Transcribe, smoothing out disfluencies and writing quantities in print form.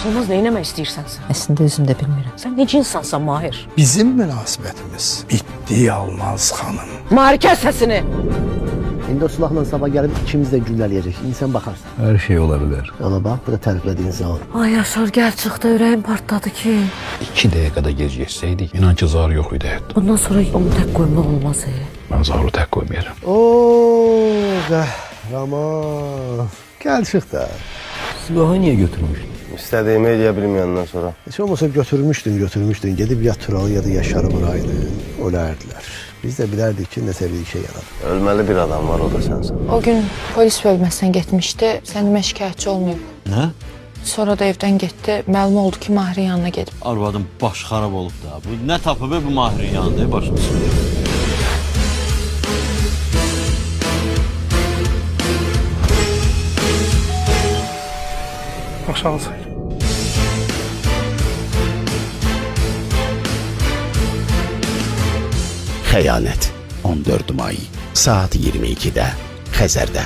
Olmaz, nə eləmək istəyirsən sən? Əslində özüm də bilmirəm. Sən necə insansan Mahir? Bizim münasibətimiz bitdi Yalmaz xanım. Mahir, kəs səsini! İndi o silahla sabah gəlib ikimiz də güllələyəcək. İndi sən baxarsan. Her şey olabilir. Ona bax, bu da təriflədiyin zaman. Ay Yaşar, gerçəkdə ürəyim partladı ki. 2 dəqiqədə gec geçseydik, inan ki zar yok idi həyatda. Bundan sonra onu tək qoymaq olmaz. Ben zarı tek koymayacağım. Oo, qəhrəman. Gəl çıx da. Silahı niye götürmüştün? İstədiyimi eləyə bilməyəndən sonra. Heç olmasa götürmüşdün. Gedib ya Turalı ya da Yaşarı vuraydın. Ölərdilər. Biz də bilərdik ki, nəsə bir işə yarar. Ölməli bir adam var, o da sənsən. O gün polis bölməsinə getmişdi, səndən şikayətçi olmayıb. Nə? Sonra da evdən getdi, məlum oldu ki, Mahirin yanına gedib. Arvadım baş xarab olub da. Bu nə tapıb bu Mahirin yanında başımız. Aşağı say. Xəyanət 14 may saat 22-də Xəzərdə.